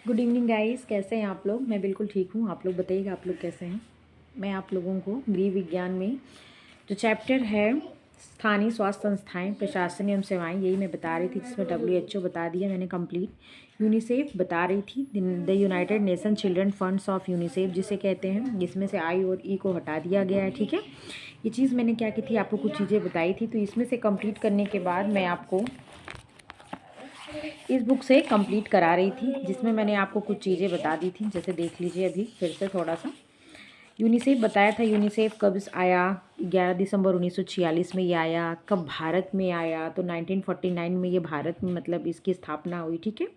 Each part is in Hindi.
गुड इवनिंग गाइस, कैसे हैं आप लोग। मैं बिल्कुल ठीक हूँ। आप लोग बताइएगा आप लोग कैसे हैं। मैं आप लोगों को गृह विज्ञान में जो चैप्टर है स्थानीय स्वास्थ्य संस्थाएं प्रशासन एवं सेवाएं, यही मैं बता रही थी, जिसमें WHO बता दिया मैंने कंप्लीट। यूनिसेफ बता रही थी, the United nation children funds of UNICEF जिसे कहते हैं, जिसमें से आई और ई को हटा दिया गया है। ठीक है, ये चीज़ मैंने क्या की थी, आपको कुछ चीज़ें बताई थी। तो इसमें से कंप्लीट करने के बाद मैं आपको इस बुक से कंप्लीट करा रही थी, जिसमें मैंने आपको कुछ चीज़ें बता दी थी। जैसे देख लीजिए अभी फिर से थोड़ा सा। यूनिसेफ बताया था, यूनिसेफ कब आया, 11 दिसंबर 1946 में ये आया। कब भारत में आया, तो 1949 में ये भारत में मतलब इसकी स्थापना हुई। ठीक है,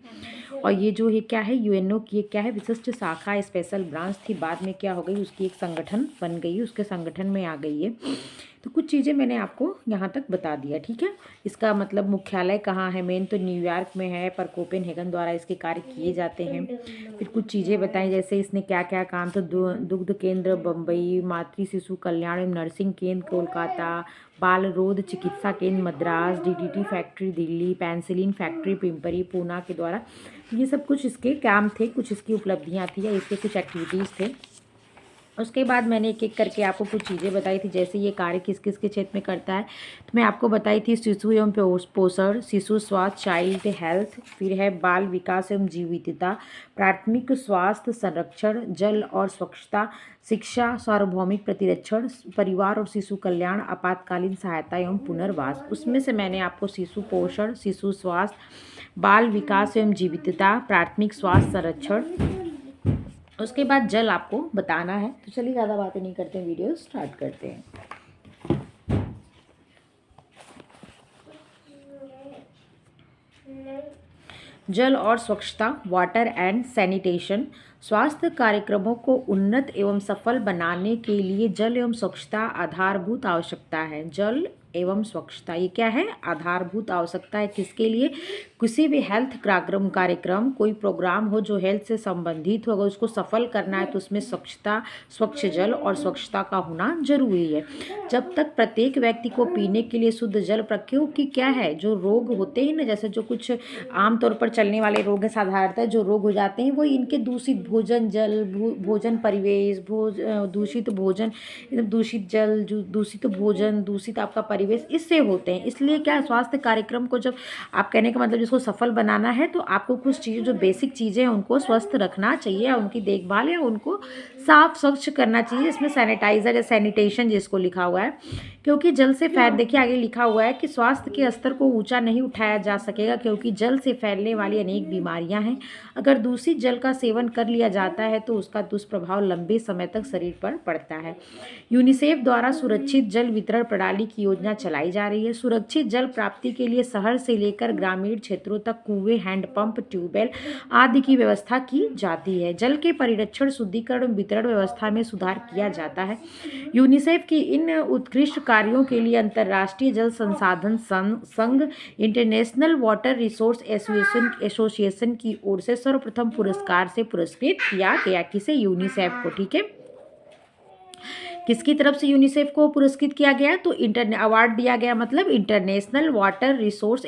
और ये जो है क्या है, यूएनओ की क्या है, विशिष्ट शाखा स्पेशल ब्रांच थी। बाद में क्या हो गई, उसकी एक संगठन बन गई, उसके संगठन में आ गई है। तो कुछ चीज़ें मैंने आपको यहाँ तक बता दिया। ठीक है, इसका मतलब मुख्यालय कहाँ है, मेन तो न्यूयॉर्क में है, पर कोपेनहेगन द्वारा इसके कार्य किए जाते हैं। फिर कुछ चीज़ें बताई, जैसे इसने क्या क्या काम, तो दुग्ध केंद्र बम्बई, मातृ शिशु कल्याण एवं नर्सिंग केंद्र कोलकाता, बाल रोध चिकित्सा केंद्र Madras, DDT factory Delhi, penicillin factory Pimpri Poona के द्वारा। ये सब कुछ इसके काम थे, कुछ इसकी उपलब्धियाँ थी या इसके कुछ एक्टिविटीज़ थे। उसके बाद मैंने एक एक करके आपको कुछ चीज़ें बताई थी, जैसे ये कार्य किस किस के क्षेत्र में करता है। तो मैं आपको बताई थी शिशु एवं पोषण, शिशु स्वास्थ्य चाइल्ड हेल्थ, फिर है बाल विकास एवं जीवितता, प्राथमिक स्वास्थ्य संरक्षण, जल और स्वच्छता, शिक्षा, सार्वभौमिक प्रतिरक्षण, परिवार और शिशु कल्याण, आपातकालीन सहायता एवं पुनर्वास। उसमें से मैंने आपको शिशु पोषण, शिशु स्वास्थ्य, बाल विकास एवं जीवितता, प्राथमिक स्वास्थ्य संरक्षण, उसके बाद जल आपको बताना है। तो चलिए ज़्यादा बातें नहीं करते हैं, वीडियो स्टार्ट करते हैं। जल और स्वच्छता, वाटर एंड सैनिटेशन। स्वास्थ्य कार्यक्रमों को उन्नत एवं सफल बनाने के लिए जल एवं स्वच्छता आधारभूत आवश्यकता है। जल एवं स्वच्छता ये क्या है, आधारभूत आवश्यकता है। किसके लिए, किसी भी हेल्थ कार्यक्रम कोई प्रोग्राम हो जो हेल्थ से संबंधित हो, अगर उसको सफल करना है तो उसमें स्वच्छता, स्वच्छ जल और स्वच्छता का होना जरूरी है। जब तक प्रत्येक व्यक्ति को पीने के लिए शुद्ध जल, क्योंकि क्या है, जो रोग होते हैं ना, जैसे जो कुछ आमतौर पर चलने वाले रोग हैं, साधारणतः जो रोग हो जाते हैं वो इनके दूषित भोजन जल, भोजन परिवेश, दूषित भोजन, दूषित जल, दूषित भोजन, दूषित आपका परिवेश, इससे होते हैं। इसलिए क्या, स्वास्थ्य कार्यक्रम को जब आप कहने का मतलब जिसको सफल बनाना है, तो आपको कुछ चीज़ें जो बेसिक चीज़ें हैं उनको स्वस्थ रखना चाहिए, उनकी देखभाल या उनको साफ स्वच्छ करना चाहिए। इसमें सैनिटाइजर या सैनिटेशन जिसको लिखा हुआ है, क्योंकि जल से देखिए आगे लिखा हुआ है कि स्वास्थ्य के स्तर को ऊंचा नहीं उठाया जा सकेगा, क्योंकि जल से फैलने वाली अनेक बीमारियां हैं। अगर दूषित जल का सेवन कर लिया जाता है तो उसका दुष्प्रभाव लंबे समय तक शरीर पर पड़ता है। यूनिसेफ द्वारा सुरक्षित जल वितरण प्रणाली की योजना चलाई जा रही है। सुरक्षित जल प्राप्ति के लिए शहर से लेकर ग्रामीण क्षेत्रों तक कुएं, हैंडपंप, ट्यूबवेल आदि की व्यवस्था की जाती है। जल के परिरक्षण, शुद्धिकरण और वितरण व्यवस्था में सुधार किया जाता है। यूनिसेफ की इन उत्कृष्ट कार्यों के लिए अंतर्राष्ट्रीय जल संसाधन संघ इंटरनेशनल वाटर रिसोर्स एसोसिएशन की ओर से सर्वप्रथम पुरस्कार से पुरस्कृत किया गया। किसे, यूनिसेफ को। ठीक है, किसकी तरफ से यूनिसेफ को पुरस्कृत किया गया, तो अवार्ड दिया गया, मतलब इंटरनेशनल वाटर रिसोर्स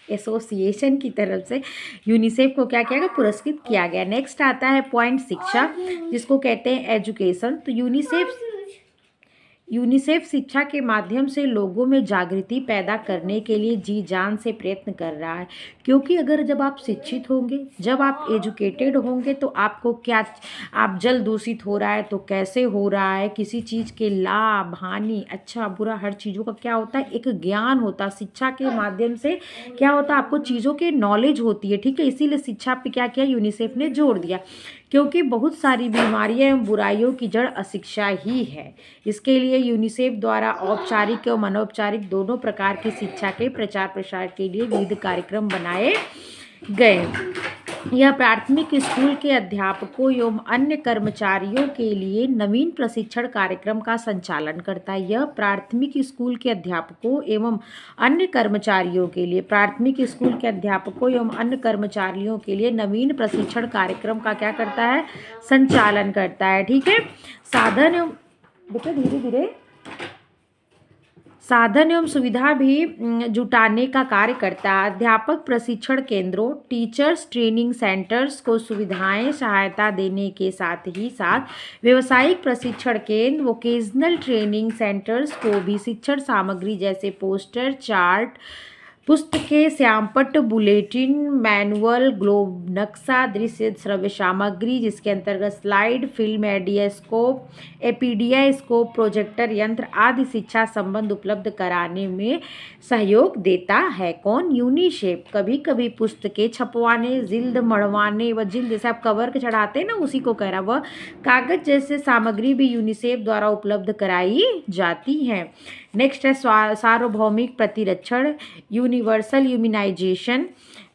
एसोसिएशन की तरफ से यूनिसेफ को क्या किया गया, पुरस्कृत किया गया। नेक्स्ट आता है पॉइंट शिक्षा, जिसको कहते हैं एजुकेशन। तो यूनिसेफ शिक्षा के माध्यम से लोगों में जागृति पैदा करने के लिए जी जान से प्रयत्न कर रहा है। क्योंकि अगर जब आप शिक्षित होंगे, जब आप एजुकेटेड होंगे, तो आपको क्या, आप जल दूषित हो रहा है तो कैसे हो रहा है, किसी चीज़ के लाभ हानि, अच्छा बुरा, हर चीज़ों का क्या होता है, एक ज्ञान होता है। शिक्षा के माध्यम से क्या होता है, आपको चीज़ों के नॉलेज होती है। ठीक है, इसीलिए शिक्षा पे क्या किया, यूनिसेफ ने जोर दिया, क्योंकि बहुत सारी बीमारियां एवं बुराइयों की जड़ अशिक्षा ही है। इसके लिए यूनिसेफ द्वारा औपचारिक एवं अनौपचारिक दोनों प्रकार की शिक्षा के प्रचार प्रसार के लिए विविध कार्यक्रम बनाए गए। यह प्राथमिक स्कूल के अध्यापकों एवं अन्य कर्मचारियों के लिए नवीन प्रशिक्षण कार्यक्रम का संचालन करता है। यह प्राथमिक स्कूल के अध्यापकों एवं अन्य कर्मचारियों के लिए, प्राथमिक स्कूल के अध्यापकों एवं अन्य कर्मचारियों के लिए नवीन प्रशिक्षण कार्यक्रम का क्या करता है, संचालन करता है। ठीक है, साधन एवं, बेटा धीरे धीरे, साधन एवं सुविधा भी जुटाने का कार्य करता है। अध्यापक प्रशिक्षण केंद्रों टीचर्स ट्रेनिंग सेंटर्स को सुविधाएं सहायता देने के साथ ही साथ व्यावसायिक प्रशिक्षण केंद्र वोकेशनल ट्रेनिंग सेंटर्स को भी शिक्षण सामग्री जैसे पोस्टर चार्ट पुस्तकें श्यामपट्ट बुलेटिन मैनुअल ग्लोब नक्शा दृश्य श्रव्य सामग्री जिसके अंतर्गत स्लाइड फिल्म एडियास्कोप एपीडिया स्कोप प्रोजेक्टर यंत्र आदि शिक्षा संबंध उपलब्ध कराने में सहयोग देता है। कौन? यूनिसेफ। कभी कभी पुस्तकें छपवाने जिल्द मढ़वाने व जिल्द जैसे आप कवर के चढ़ाते हैं ना उसी को कह रहा वह कागज जैसे सामग्री भी यूनिसेफ द्वारा उपलब्ध कराई जाती हैं। नेक्स्ट है सार्वभौमिक प्रतिरक्षण यूनिवर्सल इम्यूनाइजेशन।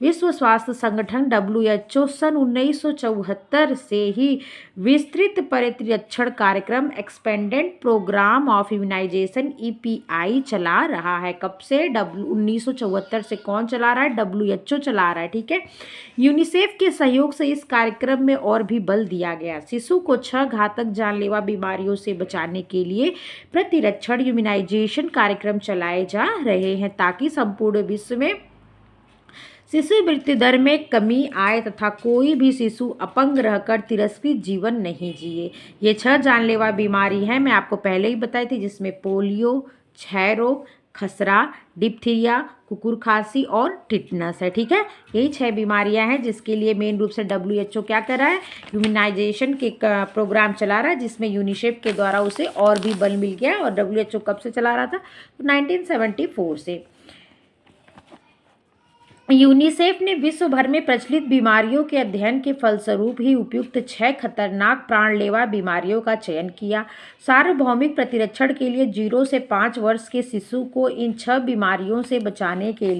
विश्व स्वास्थ्य संगठन WHO सन 1974 से ही विस्तृत प्रतिरक्षण कार्यक्रम expanded program of immunization EPI चला रहा है। कब से? 1974 से। कौन चला रहा है? WHO चला रहा है। ठीक है। यूनिसेफ के सहयोग से इस कार्यक्रम में और भी बल दिया गया। शिशु को 6 घातक जानलेवा बीमारियों से बचाने के लिए प्रतिरक्षण इम्यूनाइजेशन कार्यक्रम चलाए जा रहे हैं ताकि संपूर्ण विश्व में शिशु मृत्यु दर में कमी आए तथा कोई भी शिशु अपंग रहकर तिरस्कृत जीवन नहीं जिए। ये 6 जानलेवा बीमारी हैं, मैं आपको पहले ही बताई थी, जिसमें पोलियो, क्षय रोग, खसरा, डिप्थीरिया, कुकुर खांसी और टिटनस है। ठीक है। यही 6 बीमारियां हैं जिसके लिए मेन रूप से WHO क्या कर रहा है? इम्यूनाइजेशन के प्रोग्राम चला रहा है, जिसमें यूनिसेफ के द्वारा उसे और भी बल मिल गया। और WHO कब से चला रहा था? तो 1974 से। यूनिसेफ ने विश्व भर में प्रचलित बीमारियों के अध्ययन के फलस्वरूप ही उपयुक्त 6 खतरनाक प्राणलेवा बीमारियों का चयन किया। सार्वभौमिक प्रतिरक्षण के लिए 0 से 5 वर्ष के शिशु को इन 6 बीमारियों से बचाने के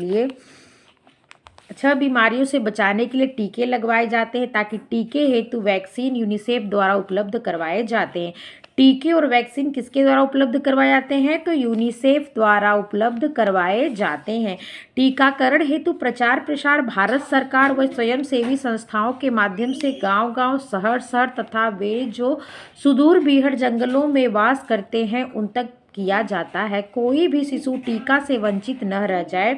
लिए टीके लगवाए जाते हैं ताकि टीके हेतु वैक्सीन यूनिसेफ द्वारा उपलब्ध करवाए जाते हैं। टीके और वैक्सीन किसके द्वारा उपलब्ध करवाए जाते हैं? तो यूनिसेफ द्वारा उपलब्ध करवाए जाते हैं। टीकाकरण हेतु प्रचार प्रसार भारत सरकार व स्वयंसेवी संस्थाओं के माध्यम से गांव-गांव, शहर-शहर तथा वे जो सुदूर बीहड़ जंगलों में वास करते हैं उन तक किया जाता है। कोई भी शिशु टीका से वंचित न रह जाए।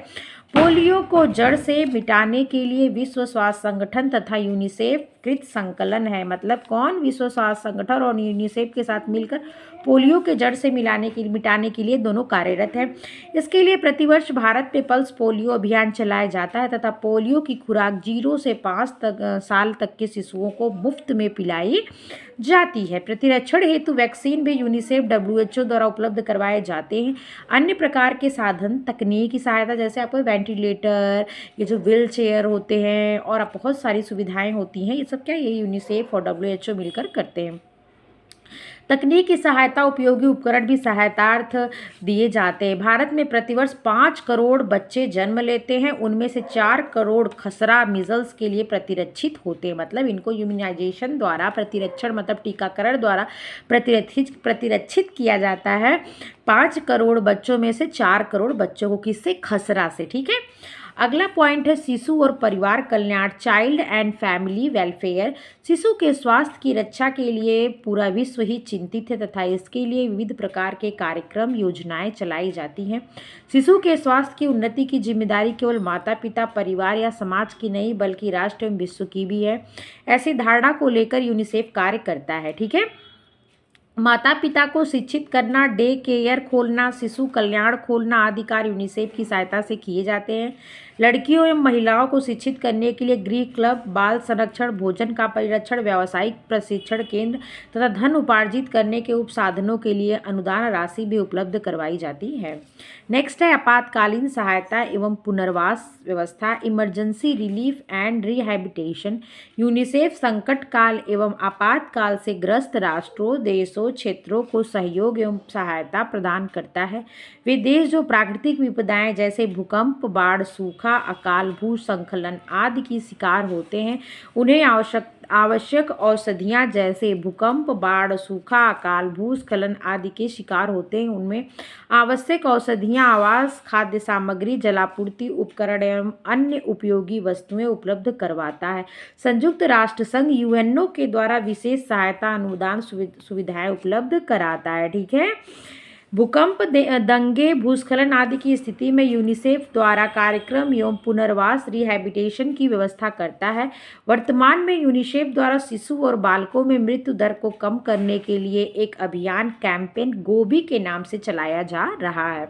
पोलियो को जड़ से मिटाने के लिए विश्व स्वास्थ्य संगठन तथा यूनिसेफ कृत संकलन है। मतलब कौन? विश्व स्वास्थ्य संगठन और यूनिसेफ के साथ मिलकर पोलियो के जड़ से मिटाने के लिए दोनों कार्यरत हैं। इसके लिए प्रतिवर्ष भारत में पल्स पोलियो अभियान चलाया जाता है तथा पोलियो की खुराक 0 से 5 साल तक के शिशुओं को मुफ्त में पिलाई जाती है। प्रतिरक्षण हेतु वैक्सीन भी यूनिसेफ WHO द्वारा उपलब्ध करवाए जाते हैं। अन्य प्रकार के साधन तकनीकी सहायता जैसे आपको वेंटिलेटर, ये जो व्हील चेयर होते हैं और बहुत सारी सुविधाएं होती हैं, ये सब क्या ये यूनिसेफ और WHO मिलकर करते हैं। तकनीकी सहायता उपयोगी उपकरण भी सहायतार्थ दिए जाते हैं। भारत में प्रतिवर्ष 5 करोड़ बच्चे जन्म लेते हैं, उनमें से 4 करोड़ खसरा मिजल्स के लिए प्रतिरक्षित होते हैं। मतलब इनको इम्यूनाइजेशन द्वारा प्रतिरक्षण मतलब टीकाकरण द्वारा प्रतिरक्षित किया जाता है। 5 करोड़ बच्चों में से 4 करोड़ बच्चों को किससे? खसरा से। ठीक है। अगला पॉइंट है शिशु और परिवार कल्याण, चाइल्ड एंड फैमिली वेलफेयर। शिशु के स्वास्थ्य की रक्षा के लिए पूरा विश्व ही चिंतित है तथा इसके लिए विविध प्रकार के कार्यक्रम योजनाएं चलाई जाती हैं। शिशु के स्वास्थ्य की उन्नति की जिम्मेदारी केवल माता पिता, परिवार या समाज की नहीं बल्कि राष्ट्र एवं विश्व की भी है। ऐसी धारणा को लेकर यूनिसेफ कार्य करता है। ठीक है। माता पिता को शिक्षित करना, डे केयर खोलना, शिशु कल्याण खोलना आदि कार्य यूनिसेफ की सहायता से किए जाते हैं। लड़कियों एवं महिलाओं को शिक्षित करने के लिए गृह क्लब, बाल संरक्षण, भोजन का परिरक्षण, व्यावसायिक प्रशिक्षण केंद्र तथा धन उपार्जित करने के उपसाधनों के लिए अनुदान राशि भी उपलब्ध करवाई जाती है। नेक्स्ट है आपातकालीन सहायता एवं पुनर्वास व्यवस्था, emergency relief and rehabilitation. UNICEF संकट काल एवं आपातकाल से ग्रस्त राष्ट्रों, देशों, क्षेत्रों को सहयोग एवं सहायता प्रदान करता है। वे देश जो प्राकृतिक विपदाएं जैसे भूकंप, बाढ़, सूखा, अकाल, भूस्खलन आदि की शिकार होते हैं, उन्हें आवश्यक औषधियाँ जैसे भूकंप, बाढ़, सूखा, अकाल, भूस्खलन आदि के शिकार होते हैं, उनमें आवश्यक औषधियाँ, आवास, खाद्य सामग्री, जलापूर्ति उपकरण एवं अन्य उपयोगी वस्तुएं उपलब्ध करवाता है। संयुक्त राष्ट्र संघ UNO के द्वारा विशेष सहायता अनुदान सुविधाएं उपलब्ध कराता है। ठीक है। भूकंप, दंगे, भूस्खलन आदि की स्थिति में यूनिसेफ द्वारा कार्यक्रम एवं पुनर्वास रिहैबिलिटेशन की व्यवस्था करता है। वर्तमान में यूनिसेफ द्वारा शिशु और बालकों में मृत्यु दर को कम करने के लिए एक अभियान कैंपेन गोभी के नाम से चलाया जा रहा है,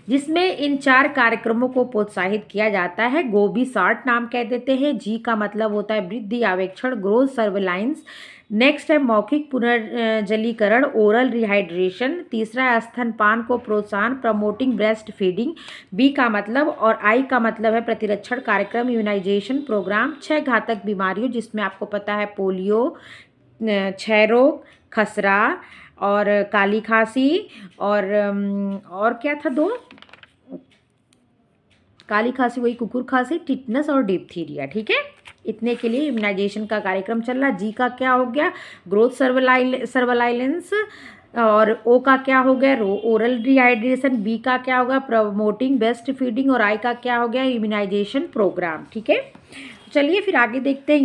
जिसमें इन 4 कार्यक्रमों को प्रोत्साहित किया जाता है। गोभी शॉर्ट नाम कह देते हैं। जी का मतलब होता है वृद्धि आवेक्षण, ग्रोथ सर्विलांस। नेक्स्ट है मौखिक पुनर्जलीकरण, ओरल रिहाइड्रेशन। तीसरा है स्तनपान को प्रोत्साहन, प्रमोटिंग ब्रेस्ट फीडिंग। बी का मतलब और आई का मतलब है प्रतिरक्षण कार्यक्रम, इम्यूनाइजेशन प्रोग्राम। 6 घातक बीमारियों जिसमें आपको पता है पोलियो, क्षय रोग, खसरा और काली खांसी और क्या था 2, काली खांसी वही कुकुर खांसी, टिटनस और डिप्थीरिया। ठीक है, इतने के लिए इम्यूनाइजेशन का कार्यक्रम चल रहा। जी का क्या हो गया, ग्रोथ सर्विलाइलेंस। और ओ का क्या हो गया, ओरल डिहाइड्रेशन। बी का क्या होगा, प्रमोटिंग बेस्ट फीडिंग। और आई का क्या हो गया, इम्यूनाइजेशन प्रोग्राम। ठीक है, चलिए फिर आगे देखते हैं।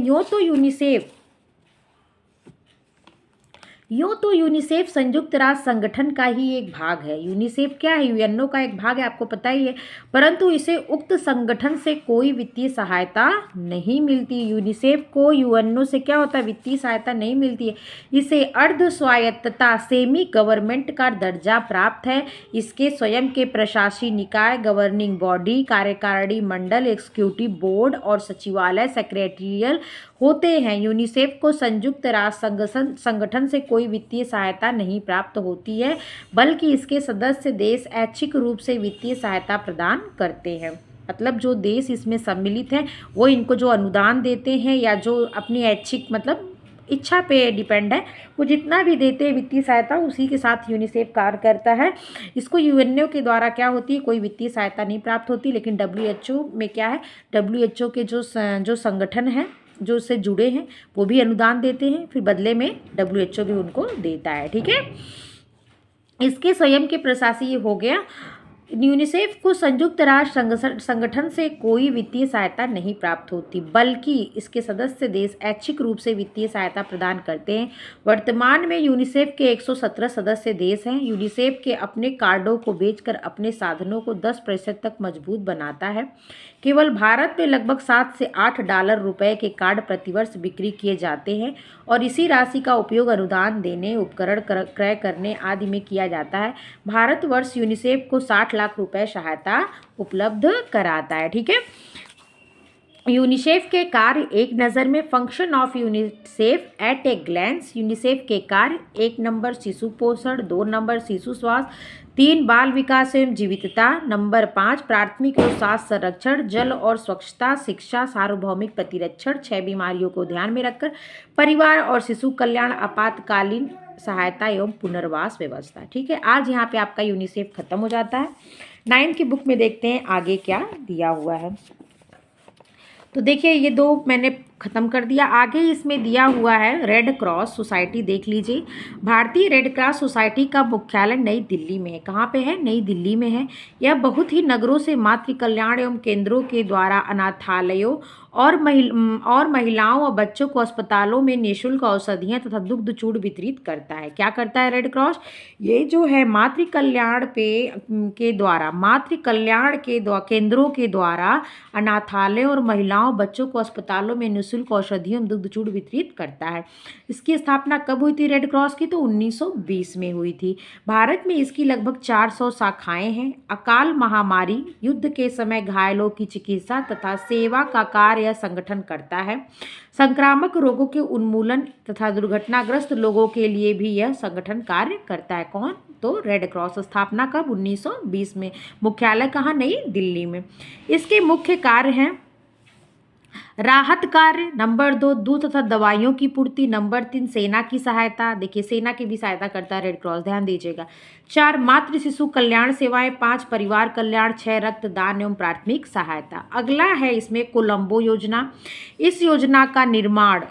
यूँ तो यूनिसेफ संयुक्त राष्ट्र संगठन का ही एक भाग है। यूनिसेफ क्या है, यूएनओ का एक भाग है, आपको पता ही है, परंतु इसे उक्त संगठन से कोई वित्तीय सहायता नहीं मिलती। यूनिसेफ को यूएनओ से क्या होता है, वित्तीय सहायता नहीं मिलती है। इसे अर्ध स्वायत्तता सेमी गवर्नमेंट का दर्जा प्राप्त है। इसके स्वयं के प्रशासकीय निकाय, गवर्निंग बॉडी, कार्यकारिणी मंडल, एग्जीक्यूटिव बोर्ड और सचिवालय सेक्रेटरियल होते हैं। यूनिसेफ को संयुक्त राष्ट्र संगठन से कोई वित्तीय सहायता नहीं प्राप्त होती है, बल्कि इसके सदस्य देश ऐच्छिक रूप से वित्तीय सहायता प्रदान करते हैं। मतलब जो देश इसमें सम्मिलित हैं वो इनको जो अनुदान देते हैं या जो अपनी ऐच्छिक मतलब इच्छा पे डिपेंड है, वो जितना भी देते हैं वित्तीय सहायता उसी के साथ यूनिसेफ कार्य करता है। इसको यूएनओ के द्वारा क्या होती है, कोई वित्तीय सहायता नहीं प्राप्त होती। लेकिन डब्ल्यूएचओ में क्या है, डब्ल्यूएचओ के जो संगठन हैं जो उससे जुड़े हैं वो भी अनुदान देते हैं, फिर बदले में डब्ल्यूएचओ भी उनको देता है। ठीक है, इसके स्वयं के प्रशासकीय हो गया। यूनिसेफ को संयुक्त राष्ट्र संगठन से कोई वित्तीय सहायता नहीं प्राप्त होती, बल्कि इसके सदस्य देश ऐच्छिक रूप से वित्तीय सहायता प्रदान करते हैं। वर्तमान में यूनिसेफ के 117 सदस्य देश हैं। यूनिसेफ के अपने कार्डों को बेचकर अपने साधनों को 10% तक मजबूत बनाता है। केवल भारत में लगभग 7 से 8 डॉलर रुपए के कार्ड प्रतिवर्ष बिक्री किए जाते हैं और इसी राशि का उपयोग अनुदान देने, उपकरण क्रय करने आदि में किया जाता है। भारतवर्ष यूनिसेफ को 60 लाख रुपए सहायता उपलब्ध कराता है। ठीक है, यूनिसेफ के कार्य एक नज़र में। Function of UNICEF at a glance. UNICEF के कार्य 1 नंबर शिशु पोषण, 2 नंबर शिशु स्वास्थ्य, 3 बाल विकास एवं जीवितता, नंबर 5 प्राथमिक और स्वास्थ्य संरक्षण, जल और स्वच्छता, शिक्षा, सार्वभौमिक प्रतिरक्षण, 6 बीमारियों को ध्यान में रखकर परिवार और शिशु कल्याण, आपातकालीन सहायता एवं पुनर्वास व्यवस्था। ठीक है, आज यहाँ पे आपका यूनिसेफ खत्म हो जाता है। 9 की बुक में देखते हैं आगे क्या दिया हुआ है। तो देखिए ये 2 मैंने ख़त्म कर दिया। आगे इसमें दिया हुआ है रेड क्रॉस सोसाइटी, देख लीजिए। भारतीय रेड क्रॉस सोसाइटी का मुख्यालय नई दिल्ली में है। कहाँ पे है, नई दिल्ली में है। यह बहुत ही नगरों से मातृ कल्याण एवं केंद्रों के द्वारा अनाथालयों और महिलाओं और बच्चों को अस्पतालों में निःशुल्क औषधियाँ तथा दुग्ध चूर्ण वितरित करता है। क्या करता है रेड क्रॉस, ये जो है मातृ कल्याण के द्वारा केंद्रों के द्वारा अनाथालयों और महिलाओं बच्चों को अस्पतालों में निःशुल्क औषधियों दुग्ध चूर्ण वितरित करता है। इसकी स्थापना कब हुई थी रेड क्रॉस की, तो 1920 में हुई थी। भारत में इसकी लगभग 400 शाखाएं हैं। अकाल महामारी, युद्ध के समय घायलों की चिकित्सा तथा सेवा का कार्य यह संगठन करता है। संक्रामक रोगों के उन्मूलन तथा दुर्घटनाग्रस्त लोगों के लिए भी यह संगठन कार्य करता है। कौन, तो रेड क्रॉस। स्थापना कब, 1920 में। मुख्यालय कहाँ, नई दिल्ली में। इसके मुख्य कार्य हैं राहत कार्य, नंबर 2 दूध तथा दवाइयों की पूर्ति, नंबर 3 सेना की सहायता, देखिए सेना की भी सहायता करता है रेड क्रॉस, ध्यान दीजिएगा। 4 मातृ शिशु कल्याण सेवाएं, 5 परिवार कल्याण, 6 रक्तदान एवं प्राथमिक सहायता। अगला है इसमें कोलंबो योजना। इस योजना का निर्माण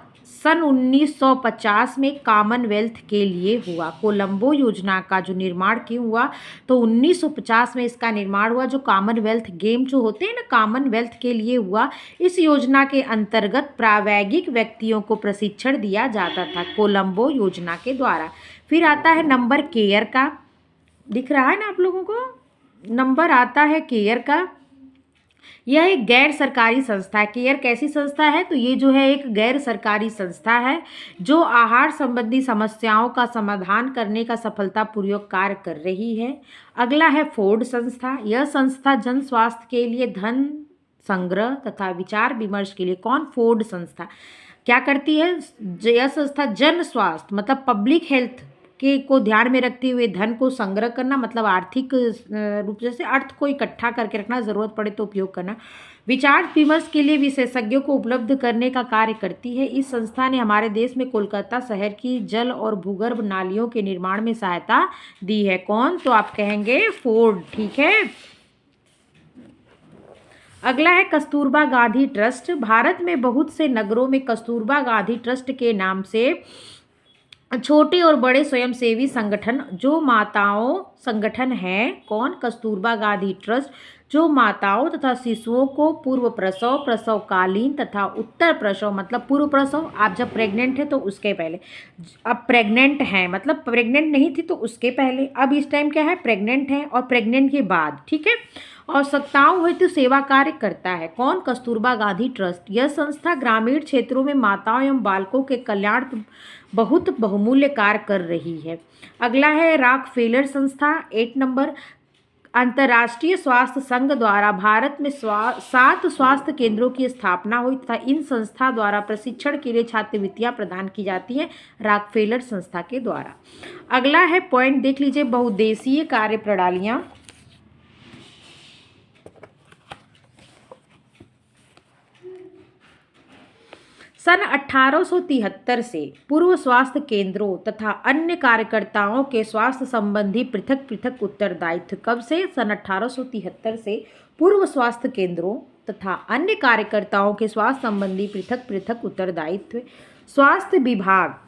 सन 1950 में कॉमनवेल्थ के लिए हुआ। कोलंबो योजना का जो निर्माण क्यों हुआ, तो 1950 में इसका निर्माण हुआ। जो कॉमनवेल्थ गेम जो होते हैं ना, कॉमनवेल्थ के लिए हुआ। इस योजना के अंतर्गत प्रावैगिक व्यक्तियों को प्रशिक्षण दिया जाता था कोलंबो योजना के द्वारा। फिर आता है नंबर केयर का। दिख रहा है ना आप लोगों को? नंबर आता है केयर का। यह एक गैर सरकारी संस्था है। केयर कैसी संस्था है? तो ये जो है एक गैर सरकारी संस्था है जो आहार संबंधी समस्याओं का समाधान करने का सफलतापूर्वक कार्य कर रही है। अगला है फोर्ड संस्था। यह संस्था जन स्वास्थ्य के लिए धन संग्रह तथा विचार विमर्श के लिए। कौन? फोर्ड संस्था क्या करती है? यह संस्था जन स्वास्थ्य मतलब पब्लिक हेल्थ के को ध्यान में रखते हुए धन को संग्रह करना मतलब आर्थिक रूप से अर्थ को इकट्ठा करके रखना, जरूरत पड़े तो उपयोग करना, विचार विमर्श के लिए विशेषज्ञों को उपलब्ध करने का कार्य करती है। इस संस्था ने हमारे देश में कोलकाता शहर की जल और भूगर्भ नालियों के निर्माण में सहायता दी है। कौन? तो आप कहेंगे फोर्ड। ठीक है। अगला है कस्तूरबा गांधी ट्रस्ट। भारत में बहुत से नगरों में कस्तूरबा गांधी ट्रस्ट के नाम से छोटे और बड़े स्वयंसेवी संगठन जो माताओं संगठन हैं। कौन? कस्तूरबा गांधी ट्रस्ट जो माताओं तथा शिशुओं को पूर्व प्रसव, प्रसवकालीन तथा उत्तर प्रसव मतलब पूर्व प्रसव, आप जब प्रेग्नेंट है तो उसके पहले, अब प्रेग्नेंट हैं मतलब प्रेग्नेंट नहीं थी तो उसके पहले, अब इस टाइम क्या है? प्रेग्नेंट है और प्रेग्नेंट के बाद। ठीक है। आवश्यकताओं हेतु सेवा कार्य करता है। कौन? कस्तूरबा गांधी ट्रस्ट। यह संस्था ग्रामीण क्षेत्रों में माताओं एवं बालकों के कल्याण बहुत बहुमूल्य कार्य कर रही है। अगला है रॉकफेलर संस्था। 8 नंबर। अंतर्राष्ट्रीय स्वास्थ्य संघ द्वारा भारत में 7 स्वास्थ्य केंद्रों की स्थापना हुई तथा इन संस्था द्वारा प्रशिक्षण के लिए छात्रवृत्तियां प्रदान की जाती हैं रॉकफेलर संस्था के द्वारा। अगला है पॉइंट देख लीजिए, बहुउद्देशीय कार्य प्रणालियां। सन 1873 से पूर्व स्वास्थ्य केंद्रों तथा अन्य कार्यकर्ताओं के स्वास्थ्य संबंधी पृथक पृथक उत्तरदायित्व। कब से? सन 1873 से पूर्व स्वास्थ्य केंद्रों तथा अन्य कार्यकर्ताओं के स्वास्थ्य संबंधी पृथक पृथक उत्तरदायित्व। स्वास्थ्य विभाग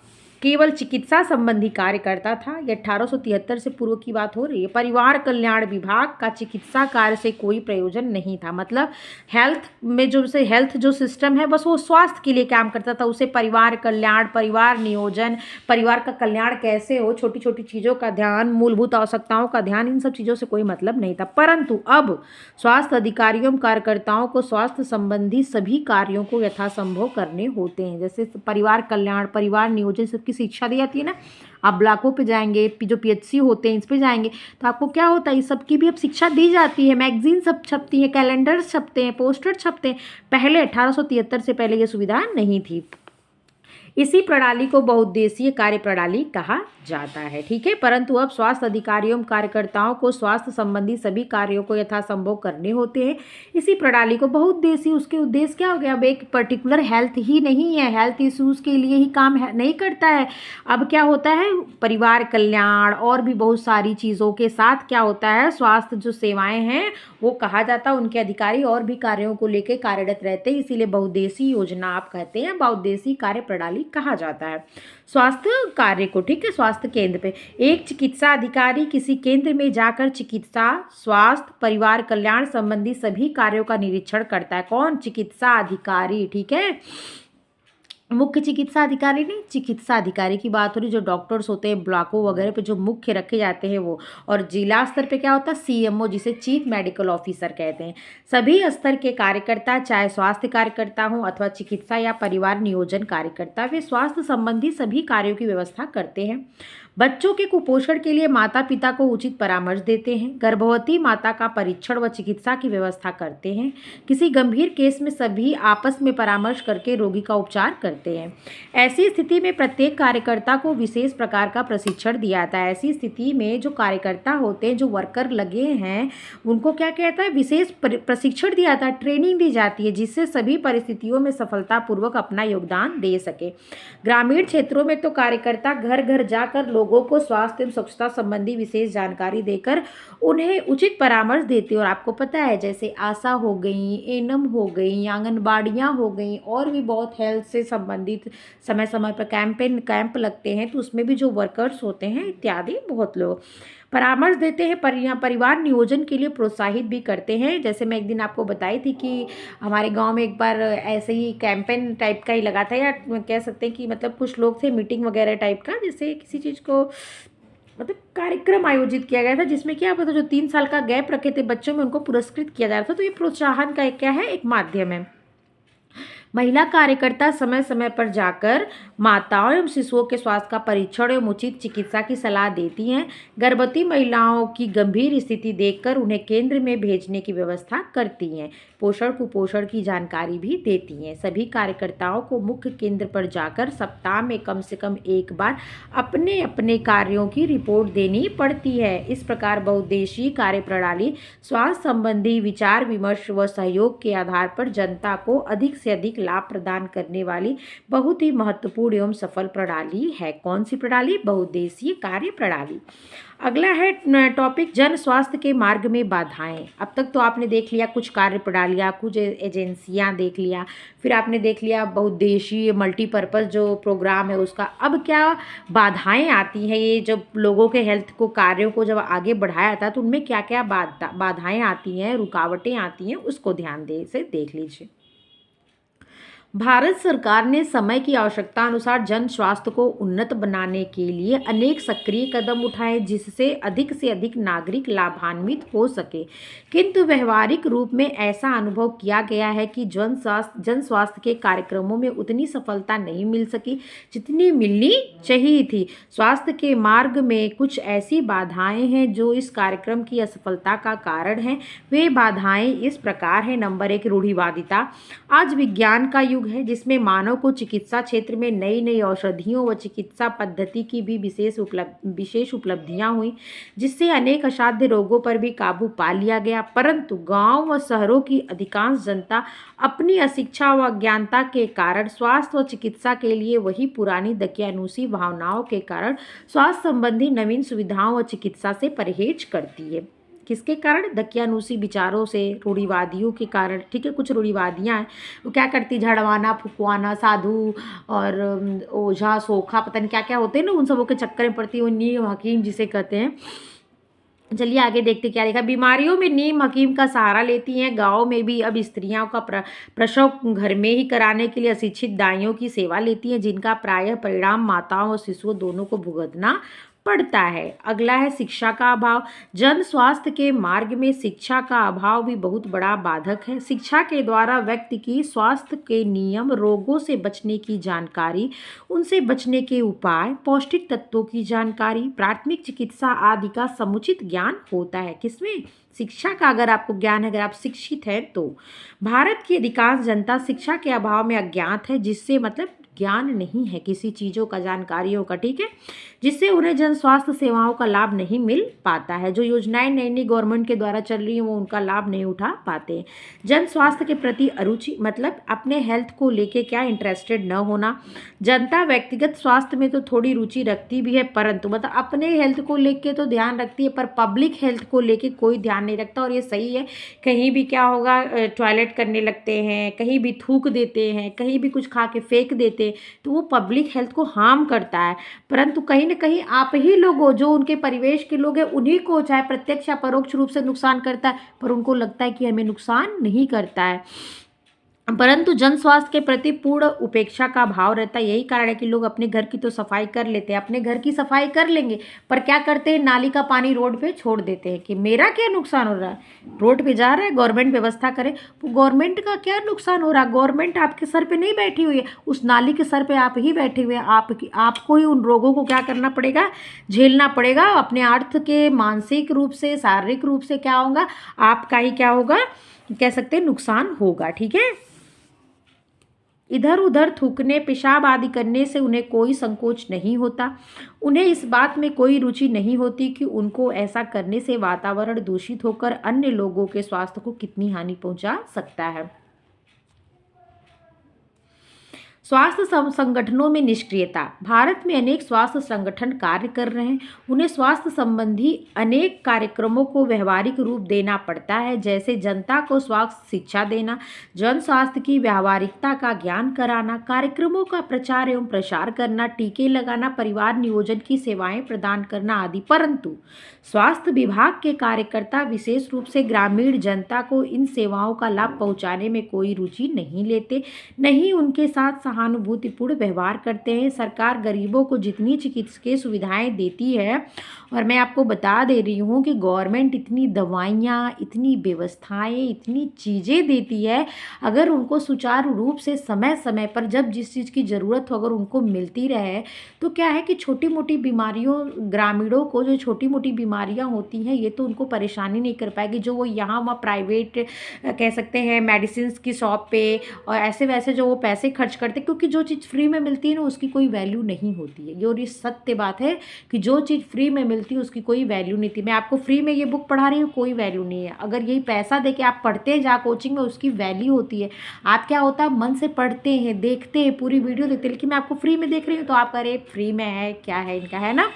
केवल चिकित्सा संबंधी कार्य करता था। ये 1873 से पूर्व की बात हो रही है। परिवार कल्याण विभाग का चिकित्सा कार्य से कोई प्रयोजन नहीं था। मतलब हेल्थ में जो से हेल्थ जो सिस्टम है बस वो स्वास्थ्य के लिए काम करता था। उसे परिवार कल्याण, परिवार नियोजन, परिवार का कल्याण कैसे हो, छोटी छोटी चीज़ों का ध्यान, मूलभूत आवश्यकताओं का ध्यान, इन सब चीज़ों से कोई मतलब नहीं था। परंतु अब स्वास्थ्य अधिकारियों एवं कार्यकर्ताओं को स्वास्थ्य संबंधी सभी कार्यों को यथासंभव करने होते हैं। जैसे परिवार कल्याण, परिवार नियोजन सबकी शिक्षा दी जाती है ना। आप ब्लॉकों पे जाएंगे, जो पीएचसी होते हैं इस पे जाएंगे तो आपको क्या होता है, इस सब की भी अब शिक्षा दी जाती है। मैगजीन सब छपती है, कैलेंडर छपते हैं, पोस्टर छपते हैं। पहले 1873 से पहले ये सुविधा नहीं थी। इसी प्रणाली को बहुउद्देशीय कार्य प्रणाली कहा जाता है। ठीक है। परंतु अब स्वास्थ्य अधिकारियों कार्यकर्ताओं को स्वास्थ्य संबंधी सभी कार्यों को यथासंभव करने होते हैं। इसी प्रणाली को बहुउद्देशीय, उसके उद्देश्य क्या हो गया? अब एक पर्टिकुलर हेल्थ ही नहीं है, हेल्थ इश्यूज के लिए ही काम नहीं करता है। अब क्या होता है? परिवार कल्याण और भी बहुत सारी चीज़ों के साथ क्या होता है, स्वास्थ्य जो सेवाएं हैं वो कहा जाता है। उनके अधिकारी और भी कार्यों को लेकर कार्यरत रहते हैं, इसीलिए बहुउद्देशीय योजना आप कहते हैं, बहुउद्देशीय कार्य प्रणाली कहा जाता है स्वास्थ्य कार्य को। ठीक है। स्वास्थ्य केंद्र पे एक चिकित्सा अधिकारी किसी केंद्र में जाकर चिकित्सा, स्वास्थ्य, परिवार कल्याण संबंधी सभी कार्यों का निरीक्षण करता है। कौन? चिकित्सा अधिकारी। ठीक है। मुख्य चिकित्सा अधिकारी नहीं, चिकित्सा अधिकारी की बात हो रही। जो डॉक्टर्स होते हैं ब्लॉकों वगैरह पे जो मुख्य रखे जाते हैं वो, और जिला स्तर पे क्या होता है? सीएमओ, जिसे चीफ मेडिकल ऑफिसर कहते हैं। सभी स्तर के कार्यकर्ता, चाहे स्वास्थ्य कार्यकर्ता हो अथवा चिकित्सा या परिवार नियोजन कार्यकर्ता, वे स्वास्थ्य संबंधी सभी कार्यों की व्यवस्था करते हैं। बच्चों के कुपोषण के लिए माता पिता को उचित परामर्श देते हैं। गर्भवती माता का परीक्षण व चिकित्सा की व्यवस्था करते हैं। किसी गंभीर केस में सभी आपस में परामर्श करके रोगी का उपचार करते हैं। ऐसी स्थिति में प्रत्येक कार्यकर्ता को विशेष प्रकार का प्रशिक्षण दिया जाता है। ऐसी स्थिति में जो कार्यकर्ता होते हैं, जो वर्कर लगे हैं, उनको क्या कहता है? विशेष प्रशिक्षण दिया जाता है, ट्रेनिंग दी जाती है, जिससे सभी परिस्थितियों में सफलतापूर्वक अपना योगदान दे सके। ग्रामीण क्षेत्रों में तो कार्यकर्ता घर घर जाकर लोगों को स्वास्थ्य एवं स्वच्छता संबंधी विशेष जानकारी देकर उन्हें उचित परामर्श देते हैं। और आपको पता है जैसे आशा हो गई, एनम हो गई, आंगनबाड़ियाँ हो गई, और भी बहुत हेल्थ से संबंधित समय समय पर कैंप लगते हैं, तो उसमें भी जो वर्कर्स होते हैं इत्यादि बहुत लोग परामर्श देते हैं। परिवार नियोजन के लिए प्रोत्साहित भी करते हैं। जैसे मैं एक दिन आपको बताई थी कि हमारे गांव में एक बार ऐसे ही कैंपेन टाइप का ही लगा था, या कह सकते हैं कि मतलब कुछ लोग थे मीटिंग वगैरह टाइप का, जैसे किसी चीज़ को मतलब कार्यक्रम आयोजित किया गया था, जिसमें क्या पता जो 3 साल का गैप रखे थे बच्चों में उनको पुरस्कृत किया जा रहा था। तो ये प्रोत्साहन का एक क्या है, एक माध्यम है। महिला कार्यकर्ता समय समय पर जाकर माताओं एवं शिशुओं के स्वास्थ्य का परीक्षण एवं उचित चिकित्सा की सलाह देती हैं। गर्भवती महिलाओं की गंभीर स्थिति देखकर उन्हें केंद्र में भेजने की व्यवस्था करती हैं। पोषण कुपोषण की जानकारी भी देती हैं। सभी कार्यकर्ताओं को मुख्य केंद्र पर जाकर सप्ताह में कम से कम एक बार अपने अपने कार्यों की रिपोर्ट देनी पड़ती है। इस प्रकार बहुउद्देशीय कार्यप्रणाली स्वास्थ्य संबंधी विचार विमर्श व सहयोग के आधार पर जनता को अधिक से अधिक लाभ प्रदान करने वाली बहुत ही महत्वपूर्ण एवं सफल प्रणाली है। कौन सी प्रणाली? बहुउद्देशीय कार्य प्रणाली। अगला है टॉपिक जन स्वास्थ्य के मार्ग में बाधाएं। अब तक तो आपने देख लिया कुछ कार्य प्रणालियाँ, कुछ एजेंसियां देख लिया, फिर आपने देख लिया बहुउद्देशीय मल्टीपर्पज़ जो प्रोग्राम है उसका। अब क्या बाधाएं आती हैं, ये जब लोगों के हेल्थ को कार्यों को जब आगे बढ़ाया जाता है तो उनमें क्या क्या बाधाएं आती हैं, रुकावटें आती हैं, उसको ध्यान से देख लीजिए। भारत सरकार ने समय की आवश्यकता अनुसार जन स्वास्थ्य को उन्नत बनाने के लिए अनेक सक्रिय कदम उठाए जिससे अधिक से अधिक नागरिक लाभान्वित हो सके, किंतु व्यवहारिक रूप में ऐसा अनुभव किया गया है कि जन स्वास्थ्य के कार्यक्रमों में उतनी सफलता नहीं मिल सकी जितनी मिलनी चाहिए थी। स्वास्थ्य के मार्ग में कुछ ऐसी बाधाएं हैं जो इस कार्यक्रम की असफलता का कारण है। वे बाधाएं इस प्रकार है। नंबर 1, रूढ़िवादिता। आज विज्ञान का युग है जिसमें मानव को चिकित्सा क्षेत्र में नई नई औषधियों व चिकित्सा पद्धति की भी विशेष उपलब्धियां हुई, जिससे अनेक असाध्य रोगों पर भी काबू पा लिया गया। परंतु गांव व शहरों की अधिकांश जनता अपनी अशिक्षा व अज्ञानता के कारण स्वास्थ्य व चिकित्सा के लिए वही पुरानी दकियानूसी भावनाओं के कारण स्वास्थ्य संबंधी नवीन सुविधाओं व चिकित्सा से परहेज करती है। किसके कारण? दकियानूसी विचारों से, रूढ़िवादियों के कारण। ठीक है, कुछ रूढ़िवादियाँ हैं वो क्या करती, झाड़वाना फुकवाना साधु और ओझा सोखा पता नहीं क्या क्या होते हैं ना, उन सबों के चक्कर में पड़ती है। वो नीम हकीम जिसे कहते हैं। चलिए आगे देखते क्या लिखा। बीमारियों में नीम हकीम का सहारा लेती हैं। गाँव में भी अब स्त्रियों का प्रसव घर में ही कराने के लिए अशिक्षित दाइयों की सेवा लेती हैं, जिनका प्रायः परिणाम माताओं और शिशुओं दोनों को भुगतना पड़ता है। अगला है शिक्षा का अभाव। जन स्वास्थ्य के मार्ग में शिक्षा का अभाव भी बहुत बड़ा बाधक है। शिक्षा के द्वारा व्यक्ति की स्वास्थ्य के नियम, रोगों से बचने की जानकारी, उनसे बचने के उपाय, पौष्टिक तत्वों की जानकारी, प्राथमिक चिकित्सा आदि का समुचित ज्ञान होता है। किसमें? शिक्षा का अगर आपको ज्ञान है, अगर आप शिक्षित हैं तो। भारत की अधिकांश जनता शिक्षा के अभाव में अज्ञात है, जिससे मतलब ज्ञान नहीं है किसी चीज़ों का, जानकारियों का। ठीक है, जिससे उन्हें जन स्वास्थ्य सेवाओं का लाभ नहीं मिल पाता है। जो योजनाएं नई नई गवर्नमेंट के द्वारा चल रही हैं वो उनका लाभ नहीं उठा पाते। जन स्वास्थ्य के प्रति अरुचि मतलब अपने हेल्थ को लेके क्या इंटरेस्टेड न होना। जनता व्यक्तिगत स्वास्थ्य में तो थोड़ी रुचि रखती भी है, परंतु मतलब अपने हेल्थ को लेके तो ध्यान रखती है, पर पब्लिक हेल्थ को लेके कोई ध्यान नहीं रखता। और ये सही है, कहीं भी क्या होगा, टॉयलेट करने लगते हैं, कहीं भी थूक देते हैं, कहीं भी कुछ खा के फेंक देते, तो वो पब्लिक हेल्थ को हार्म करता है। परंतु कहीं ना कहीं आप ही लोगों, जो उनके परिवेश के लोग हैं, उन्हीं को चाहे प्रत्यक्ष या परोक्ष रूप से नुकसान करता है, पर उनको लगता है कि हमें नुकसान नहीं करता है। परंतु जन स्वास्थ्य के प्रति पूर्ण उपेक्षा का भाव रहता है। यही कारण है कि लोग अपने घर की तो सफाई कर लेते हैं, अपने घर की सफाई कर लेंगे, पर क्या करते हैं, नाली का पानी रोड पे छोड़ देते हैं कि मेरा क्या नुकसान हो रहा है। रोड पे जा रहा है, गवर्नमेंट व्यवस्था करे, तो गवर्नमेंट का क्या नुकसान हो रहा है? गवर्नमेंट आपके सर पे नहीं बैठी हुई है, उस नाली के सर पे आप ही बैठे हुए हैं। आपको ही उन रोगों को क्या करना पड़ेगा, झेलना पड़ेगा। अपने अर्थ के मानसिक रूप से, शारीरिक रूप से क्या होगा, आपका ही क्या होगा, कह सकते हैं नुकसान होगा। ठीक है, इधर उधर थूकने, पेशाब आदि करने से उन्हें कोई संकोच नहीं होता। उन्हें इस बात में कोई रुचि नहीं होती कि उनको ऐसा करने से वातावरण दूषित होकर अन्य लोगों के स्वास्थ्य को कितनी हानि पहुंचा सकता है। स्वास्थ्य संगठनों में निष्क्रियता। भारत में अनेक स्वास्थ्य संगठन कार्य कर रहे हैं। उन्हें स्वास्थ्य संबंधी अनेक कार्यक्रमों को व्यवहारिक रूप देना पड़ता है, जैसे जनता को स्वास्थ्य शिक्षा देना, जन स्वास्थ्य की व्यावहारिकता का ज्ञान कराना, कार्यक्रमों का प्रचार एवं प्रसार करना, टीके लगाना, परिवार नियोजन की सेवाएं प्रदान करना आदि। परंतु स्वास्थ्य विभाग के कार्यकर्ता विशेष रूप से ग्रामीण जनता को इन सेवाओं का लाभ पहुंचाने में कोई रुचि नहीं लेते, नहीं उनके साथ सहानुभूतिपूर्ण व्यवहार करते हैं। सरकार गरीबों को जितनी चिकित्सकीय सुविधाएं देती है, और मैं आपको बता दे रही हूँ कि गवर्नमेंट इतनी दवाइयाँ, इतनी व्यवस्थाएं, इतनी चीज़ें देती है, अगर उनको सुचारू रूप से समय समय पर जब जिस चीज़ की ज़रूरत हो अगर उनको मिलती रहे, तो क्या है कि छोटी मोटी बीमारियों, ग्रामीणों को जो छोटी मोटी बीमारियां होती हैं ये तो उनको परेशानी नहीं कर पाएगी, जो वो यहाँ वहाँ प्राइवेट कह सकते हैं मेडिसिन की शॉप पे और ऐसे वैसे जो वो पैसे खर्च करते, क्योंकि जो चीज़ फ्री में मिलती है ना उसकी कोई वैल्यू नहीं होती है। ये और ये सत्य बात है कि जो चीज़ फ्री में मिलती है उसकी कोई वैल्यू नहीं थी। मैं आपको फ्री में ये बुक पढ़ा रही हूँ, कोई वैल्यू नहीं है। अगर यही पैसा दे के आप पढ़ते हैं जहाँ कोचिंग में, उसकी वैल्यू होती है। आप क्या होता है, मन से पढ़ते हैं, देखते हैं, पूरी वीडियो देखते हैं, लेकिन मैं आपको फ्री में देख रही हूँ तो आप कह रहे हैं फ्री में है, क्या है इनका, है ना।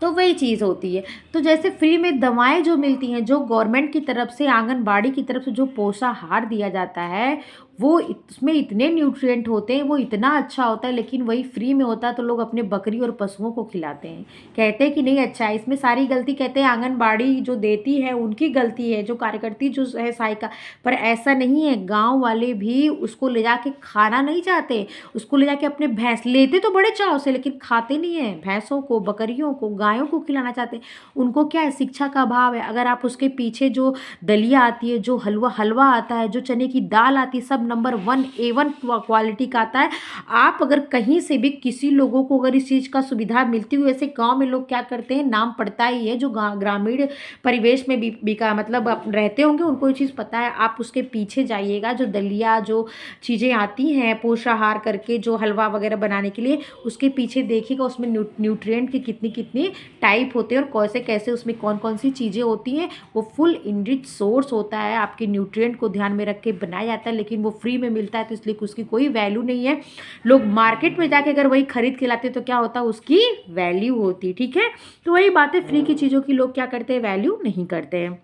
तो वही चीज़ होती है। तो जैसे फ्री में दवाएं जो मिलती हैं, जो गवर्नमेंट की तरफ से, आंगनबाड़ी की तरफ से जो पोषाहार दिया जाता है, वो उसमें इतने न्यूट्रिएंट होते हैं, वो इतना अच्छा होता है, लेकिन वही फ्री में होता है तो लोग अपने बकरी और पशुओं को खिलाते हैं, कहते हैं कि नहीं अच्छा है। इसमें सारी गलती कहते हैं आंगनबाड़ी जो देती है उनकी गलती है, जो कार्यकर्ती जो है सहायिका, पर ऐसा नहीं है। गाँव वाले भी उसको ले जाके खाना नहीं चाहते, उसको ले जाके अपने भैंस लेते तो बड़े चाव से, लेकिन खाते नहीं है। भैंसों को, बकरियों को, गायों को खिलाना चाहते हैं। उनको क्या है, शिक्षा का अभाव है। अगर आप उसके पीछे जो दलिया आती है, जो हलवा आता है, जो चने की दाल आती है, सब नंबर 1 A1 क्वालिटी का आता है। आप अगर कहीं से भी किसी लोगों को अगर इस चीज़ का सुविधा मिलती हुई, ऐसे गांव में लोग क्या करते हैं, नाम पड़ता ही है, जो ग्रामीण परिवेश में भी का मतलब रहते होंगे उनको ये चीज़ पता है। आप उसके पीछे जाइएगा, जो दलिया, जो चीज़ें आती हैं पोषाहार करके, जो हलवा वगैरह बनाने के लिए, उसके पीछे देखिएगा उसमें न्यूट्रिएंट की कितनी कितनी टाइप होते हैं और कैसे कैसे उसमें कौन कौन सी चीज़ें होती हैं। वो फुल इनरिच सोर्स होता है, आपके न्यूट्रिएंट को ध्यान में रख के बनाया जाता है, लेकिन वो फ्री में मिलता है तो इसलिए उसकी कोई वैल्यू नहीं है। लोग मार्केट में जाके अगर वही खरीद के लाते तो क्या होता है, उसकी वैल्यू होती। ठीक है, तो वही बात है, फ्री की चीज़ों की लोग क्या करते हैं, वैल्यू नहीं करते हैं।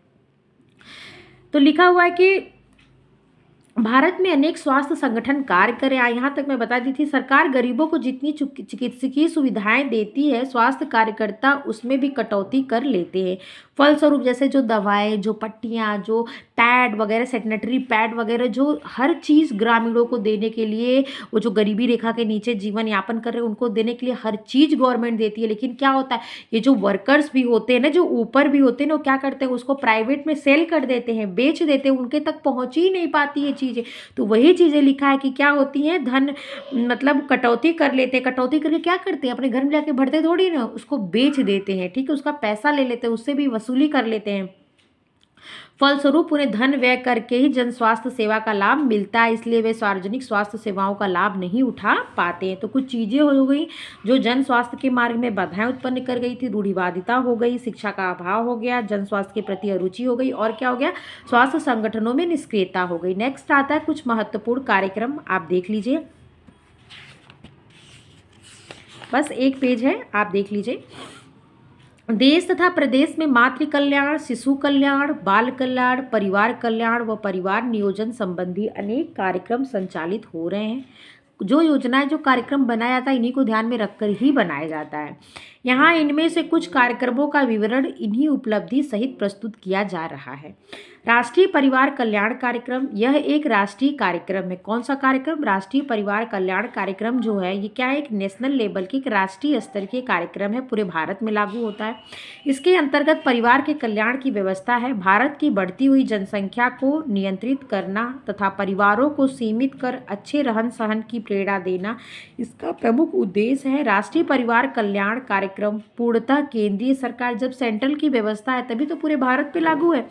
तो लिखा हुआ है कि भारत में अनेक स्वास्थ्य संगठन कार्य करें। यहाँ तक मैं बता दी थी। सरकार गरीबों को जितनी चिकित्सकीय सुविधाएं देती है, स्वास्थ्य कार्यकर्ता उसमें भी कटौती कर लेते हैं। फलस्वरूप जैसे जो दवाएं, जो पट्टियाँ, जो पैड वगैरह, सैनिटरी पैड वगैरह, जो हर चीज़ ग्रामीणों को देने के लिए, वो जो गरीबी रेखा के नीचे जीवन यापन कर रहे हैं उनको देने के लिए हर चीज़ गवर्नमेंट देती है। लेकिन क्या होता है, ये जो वर्कर्स भी होते हैं ना, जो ऊपर भी होते हैं ना, वो क्या करते हैं, उसको प्राइवेट में सेल कर देते हैं, बेच देते हैं, उनके तक पहुँच ही नहीं पाती है चीज़ें। तो वही चीज़ें लिखा है कि क्या होती हैं, धन मतलब कटौती कर लेते हैं। कटौती करके क्या करते हैं, अपने घर में जाके भरते थोड़ी ना, उसको बेच देते हैं। ठीक है, उसका पैसा ले लेते हैं, उससे भी वसूली कर लेते हैं। फलस्वरूप उन्हें धन व्यय करके ही जन स्वास्थ्य सेवा का लाभ मिलता है, इसलिए वे सार्वजनिक स्वास्थ्य सेवाओं का लाभ नहीं उठा पाते हैं। तो कुछ चीज़ें हो गई जो जन स्वास्थ्य के मार्ग में बाधाएं उत्पन्न कर गई थी। रूढ़िवादिता हो गई, शिक्षा का अभाव हो गया, जन स्वास्थ्य के प्रति अरुचि हो गई, और क्या हो गया, स्वास्थ्य संगठनों में निष्क्रियता हो गई। नेक्स्ट आता है कुछ महत्वपूर्ण कार्यक्रम, आप देख लीजिए, बस एक पेज है, आप देख लीजिए। देश तथा प्रदेश में मातृ कल्याण, शिशु कल्याण, बाल कल्याण, परिवार कल्याण व परिवार नियोजन संबंधी अनेक कार्यक्रम संचालित हो रहे हैं। जो योजनाएं, जो कार्यक्रम बनाया जाता है, इन्हीं को ध्यान में रखकर ही बनाया जाता है। यहाँ इनमें से कुछ कार्यक्रमों का विवरण इन्हीं उपलब्धि सहित प्रस्तुत किया जा रहा है। राष्ट्रीय परिवार कल्याण कार्यक्रम, यह एक राष्ट्रीय कार्यक्रम है। कौन सा कार्यक्रम, राष्ट्रीय परिवार कल्याण कार्यक्रम जो है ये क्या है, एक नेशनल लेवल की, एक राष्ट्रीय स्तर के कार्यक्रम है, पूरे भारत में लागू होता है। इसके अंतर्गत परिवार के कल्याण की व्यवस्था है। भारत की बढ़ती हुई जनसंख्या को नियंत्रित करना तथा परिवारों को सीमित कर अच्छे रहन सहन की प्रेरणा देना इसका प्रमुख उद्देश्य है। राष्ट्रीय परिवार कल्याण कार्यक्रम पूर्णतः केंद्रीय सरकार, जब सेंट्रल की व्यवस्था है तभी तो पूरे भारत पे लागू है,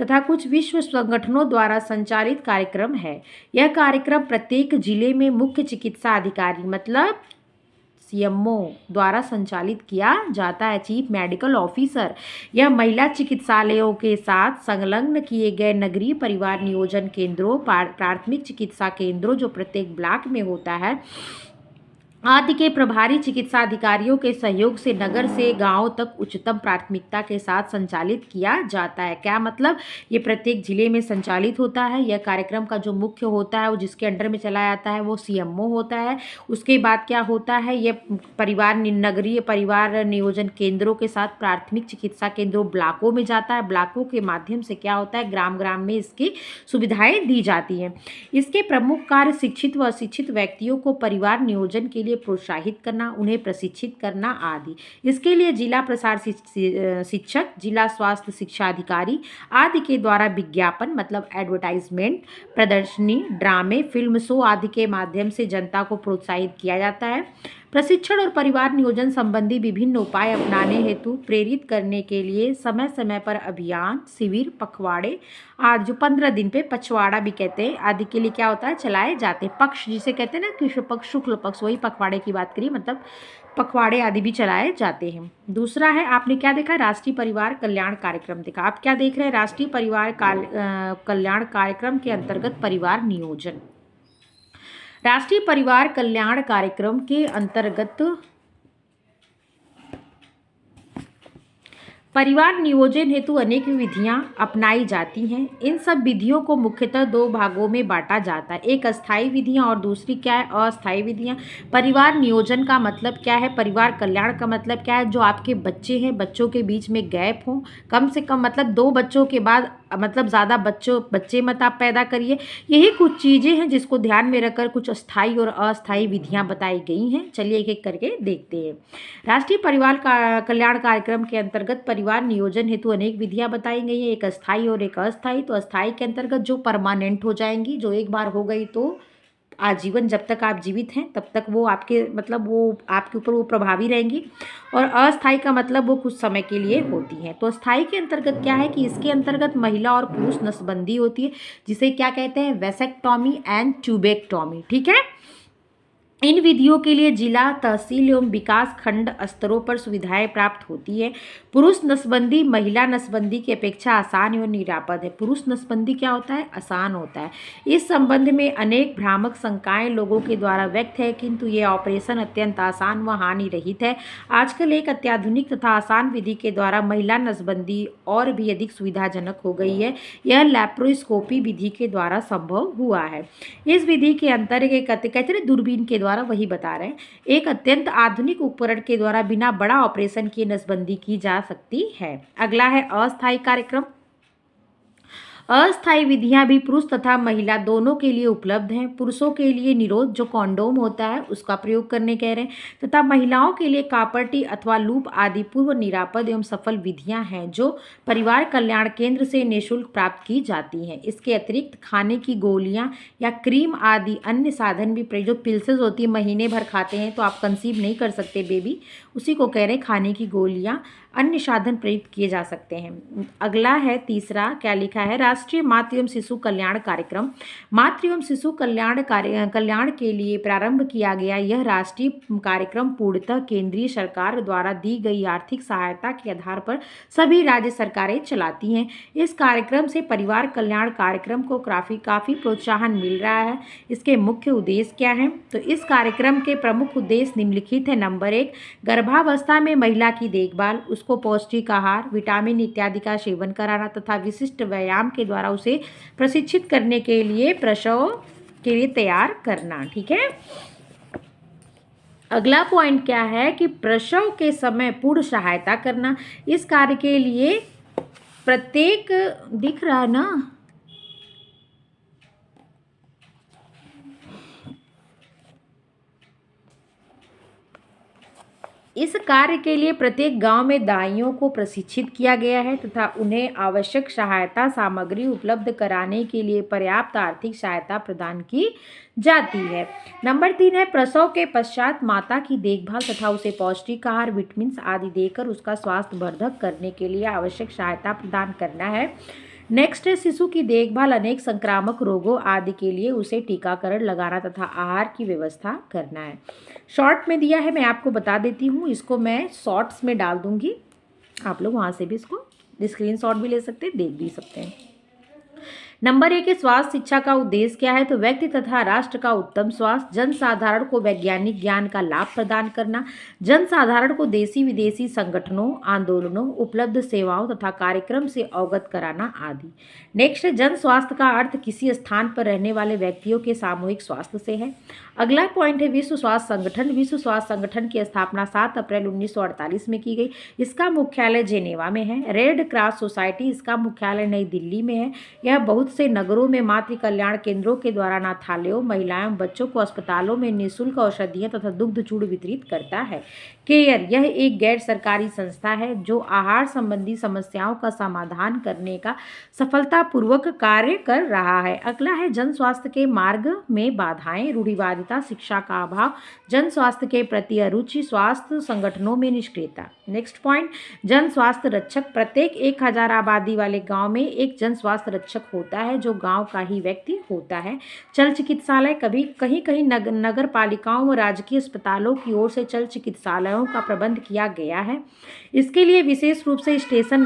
तथा कुछ विश्व संगठनों द्वारा संचालित कार्यक्रम है। यह कार्यक्रम प्रत्येक जिले में मुख्य चिकित्सा अधिकारी मतलब CMO द्वारा संचालित किया जाता है, चीफ मेडिकल ऑफिसर। यह महिला चिकित्सालयों के साथ संलग्न किए गए नगरीय परिवार नियोजन केंद्रों, प्राथमिक चिकित्सा केंद्रों जो प्रत्येक ब्लॉक में होता है, आदि के प्रभारी चिकित्सा अधिकारियों के सहयोग से नगर से गांव तक उच्चतम प्राथमिकता के साथ संचालित किया जाता है। क्या मतलब? ये प्रत्येक जिले में संचालित होता है। यह कार्यक्रम का जो मुख्य होता है, वो जिसके अंडर में चलाया जाता है, वो सीएमओ होता है। उसके बाद क्या होता है, ये नगरीय परिवार नियोजन केंद्रों के साथ प्राथमिक चिकित्सा केंद्रों ब्लॉकों में जाता है। ब्लॉकों के माध्यम से क्या होता है, ग्राम ग्राम में इसकी सुविधाएं दी जाती हैं। इसके प्रमुख कार्य शिक्षित व अशिक्षित व्यक्तियों को परिवार नियोजन के लिए प्रोत्साहित करना, उन्हें प्रशिक्षित करना आदि। इसके लिए जिला प्रसार शिक्षक, जिला स्वास्थ्य शिक्षा अधिकारी आदि के द्वारा विज्ञापन मतलब एडवर्टाइजमेंट, प्रदर्शनी, ड्रामे, फिल्म शो आदि के माध्यम से जनता को प्रोत्साहित किया जाता है। प्रशिक्षण और परिवार नियोजन संबंधी विभिन्न उपाय अपनाने हेतु प्रेरित करने के लिए समय समय पर अभियान, शिविर, पखवाड़े आज जो 15 दिन पे पछवाड़ा भी कहते हैं आदि के लिए क्या होता है, चलाए जाते हैं। पक्ष जिसे कहते हैं ना, कृष्ण पक्ष, शुक्ल पक्ष, वही पखवाड़े की बात करिए, मतलब पखवाड़े आदि भी चलाए जाते हैं। दूसरा है, आपने क्या देखा, राष्ट्रीय परिवार कल्याण कार्यक्रम देखा। आप क्या देख रहे हैं, राष्ट्रीय परिवार कल्याण कार्यक्रम के अंतर्गत परिवार नियोजन। राष्ट्रीय परिवार कल्याण कार्यक्रम के अंतर्गत परिवार नियोजन हेतु अनेक विधियां अपनाई जाती हैं। इन सब विधियों को मुख्यतः 2 भागों में बांटा जाता है। एक अस्थायी विधियां और दूसरी क्या है, अस्थायी विधियां। परिवार नियोजन का मतलब क्या है, परिवार कल्याण का मतलब क्या है, जो आपके बच्चे हैं, बच्चों के बीच में गैप हो, कम से कम मतलब 2 बच्चों के बाद मतलब ज़्यादा बच्चे मत आप पैदा करिए। यही कुछ चीज़ें हैं जिसको ध्यान में रखकर कुछ अस्थायी और अस्थायी विधियां बताई गई हैं। चलिए एक एक करके देखते हैं। राष्ट्रीय परिवार कल्याण कार्यक्रम के अंतर्गत परिवार नियोजन हेतु अनेक विधियां बताई गई हैं, एक अस्थायी और एक अस्थायी। तो अस्थायी के अंतर्गत जो परमानेंट हो जाएंगी, जो एक बार हो गई तो आजीवन, जब तक आप जीवित हैं तब तक वो आपके मतलब वो आपके ऊपर वो प्रभावी रहेंगी। और अस्थायी का मतलब वो कुछ समय के लिए होती हैं। तो अस्थायी के अंतर्गत क्या है कि इसके अंतर्गत महिला और पुरुष नसबंदी होती है, जिसे क्या कहते हैं, वेसेक्टॉमी एंड ट्यूबेक्टॉमी। ठीक है। इन विधियों के लिए जिला, तहसील एवं विकास खंड स्तरों पर सुविधाएं प्राप्त होती है। पुरुष नसबंदी महिला नसबंदी की अपेक्षा आसान एवं निरापद है। पुरुष नसबंदी क्या होता है, आसान होता है। इस संबंध में अनेक भ्रामक शंकाएं लोगों के द्वारा व्यक्त है, किंतु ये ऑपरेशन अत्यंत आसान व हानि रहित है। आजकल एक अत्याधुनिक तथा आसान विधि के द्वारा महिला नसबंदी और भी अधिक सुविधाजनक हो गई है। यह लैप्रोस्कोपी विधि के द्वारा संभव हुआ है। इस विधि के अंतर्गत कहते हैं दूरबीन के द्वारा, वही बता रहे हैं, एक अत्यंत आधुनिक उपकरण के द्वारा बिना बड़ा ऑपरेशन किए नसबंदी की जा सकती है। अगला है अस्थायी कार्यक्रम। अस्थायी विधियां भी पुरुष तथा महिला दोनों के लिए उपलब्ध हैं। पुरुषों के लिए निरोध जो कॉन्डोम होता है उसका प्रयोग करने कह रहे हैं, तथा महिलाओं के लिए कापरटी अथवा लूप आदि पूर्व निरापद एवं सफल विधियां हैं जो परिवार कल्याण केंद्र से निःशुल्क प्राप्त की जाती हैं। इसके अतिरिक्त खाने की गोलियां या क्रीम आदि अन्य साधन भी जो पिल्सेस होती है, महीने भर खाते हैं तो आप कंसीव नहीं कर सकते बेबी, उसी को कह रहे हैं खाने की गोलियां, अन्य साधन प्रयुक्त किए जा सकते हैं। अगला है तीसरा, क्या लिखा है, राष्ट्रीय मातृ एवं शिशु कल्याण कार्यक्रम। मातृ एवं शिशु कल्याण के लिए प्रारंभ किया गया यह राष्ट्रीय कार्यक्रम पूर्णतः केंद्रीय सरकार द्वारा दी गई आर्थिक सहायता के आधार पर सभी राज्य सरकारें चलाती हैं। इस कार्यक्रम से परिवार कल्याण कार्यक्रम को काफ़ी प्रोत्साहन मिल रहा है। इसके मुख्य उद्देश्य क्या हैं, तो इस कार्यक्रम के प्रमुख उद्देश्य निम्नलिखित है। नंबर 1, गर्भावस्था में महिला की देखभाल, उसको पौष्टिक आहार, विटामिन इत्यादि का सेवन कराना तथा विशिष्ट व्यायाम के द्वारा उसे प्रशिक्षित करने के लिए प्रसव के लिए तैयार करना। ठीक है। अगला पॉइंट क्या है कि प्रसव के समय पूर्ण सहायता करना। इस कार्य के लिए प्रत्येक, दिख रहा है ना, इस कार्य के लिए प्रत्येक गांव में दाइयों को प्रशिक्षित किया गया है तथा उन्हें आवश्यक सहायता सामग्री उपलब्ध कराने के लिए पर्याप्त आर्थिक सहायता प्रदान की जाती है। नंबर 3 है, प्रसव के पश्चात माता की देखभाल तथा उसे पौष्टिक आहार, विटामिन आदि देकर उसका स्वास्थ्य वर्धक करने के लिए आवश्यक सहायता प्रदान करना है। नेक्स्ट है, शिशु की देखभाल, अनेक संक्रामक रोगों आदि के लिए उसे टीकाकरण लगाना तथा आहार की व्यवस्था करना है। शॉर्ट में दिया है, मैं आपको बता देती हूँ, इसको मैं शॉर्ट्स में डाल दूंगी, आप लोग वहाँ से भी इसको स्क्रीनशॉट भी ले सकते हैं, देख भी सकते हैं। नंबर 1 है स्वास्थ्य शिक्षा का उद्देश्य क्या है, तो व्यक्ति तथा राष्ट्र का उत्तम स्वास्थ्य, जनसाधारण को वैज्ञानिक ज्ञान का लाभ प्रदान करना, जनसाधारण को देशी विदेशी संगठनों, आंदोलनों, उपलब्ध सेवाओं तथा कार्यक्रम से अवगत कराना आदि। नेक्स्ट है जन स्वास्थ्य का अर्थ किसी स्थान पर रहने वाले व्यक्तियों के सामूहिक स्वास्थ्य से है। अगला पॉइंट है विश्व स्वास्थ्य संगठन। विश्व स्वास्थ्य संगठन की स्थापना 7 अप्रैल 1948 में की गई। इसका मुख्यालय जेनेवा में है। रेड क्रॉस सोसाइटी, इसका मुख्यालय नई दिल्ली में है। यह बहुत से नगरों में मातृ कल्याण केंद्रों के द्वारा अनाथालयों, महिलाओं एवं बच्चों को अस्पतालों में निःशुल्क औषधियाँ तथा दुग्ध चूर्ण वितरित करता है। केयर, यह एक गैर सरकारी संस्था है जो आहार संबंधी समस्याओं का समाधान करने का सफलतापूर्वक कार्य कर रहा है। अगला है जन स्वास्थ्य के मार्ग में बाधाएं, रूढ़िवादिता, शिक्षा का अभाव, जन स्वास्थ्य के प्रति अरुचि, स्वास्थ्य संगठनों में निष्क्रियता। नेक्स्ट पॉइंट, जन स्वास्थ्य रक्षक। प्रत्येक 1000 आबादी वाले गांव में एक जन स्वास्थ्य रक्षक होता है जो गांव का ही व्यक्ति होता है। चल चिकित्सालय, कभी कहीं कहीं नगर पालिकाओं व राजकीय अस्पतालों की ओर से चल चिकित्सालयों का प्रबंध किया गया है। इसके लिए विशेष रूप से स्टेशन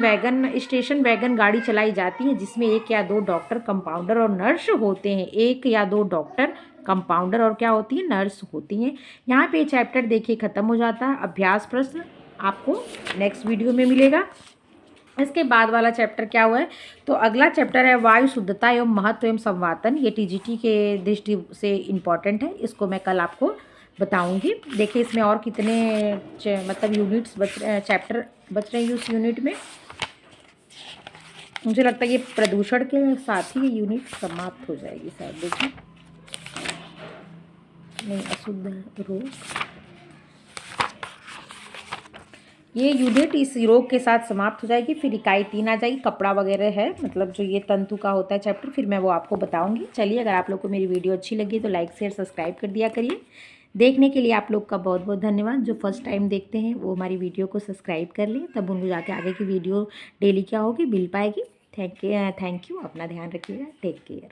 वैगन गाड़ी चलाई जाती है जिसमें 1 या 2 डॉक्टर, कंपाउंडर और नर्स होते हैं। 1 या 2 डॉक्टर, कंपाउंडर और क्या होती है, नर्स होती हैं। यहाँ पे चैप्टर देखिए खत्म हो जाता है। अभ्यास प्रश्न आपको नेक्स्ट वीडियो में मिलेगा। इसके बाद वाला चैप्टर क्या हुआ है, तो अगला चैप्टर है वायु शुद्धता एवं महत्व एवं संवातन। ये टीजीटी के दृष्टि से इम्पॉर्टेंट है, इसको मैं कल आपको बताऊंगी। देखिए इसमें और कितने मतलब यूनिट्स चैप्टर बच रहे हैं उस यूनिट में। मुझे लगता है ये प्रदूषण के साथ ही ये यूनिट समाप्त हो जाएगी शायद। देखिए नहीं, अशुद्ध रोग, ये यूनिट इस रोग के साथ समाप्त हो जाएगी। फिर इकाई 3 आ जाएगी, कपड़ा वगैरह है, मतलब जो ये तंतु का होता है चैप्टर, फिर मैं वो आपको बताऊंगी। चलिए, अगर आप लोग को मेरी वीडियो अच्छी लगी तो लाइक शेयर सब्सक्राइब कर दिया करिए। देखने के लिए आप लोग का बहुत बहुत धन्यवाद। जो फर्स्ट टाइम देखते हैं वो हमारी वीडियो को सब्सक्राइब कर लें, तब उनको जाके आगे की वीडियो डेली क्या होगी, मिल पाएगी। Thank you. अपना ध्यान रखिएगा। Take care.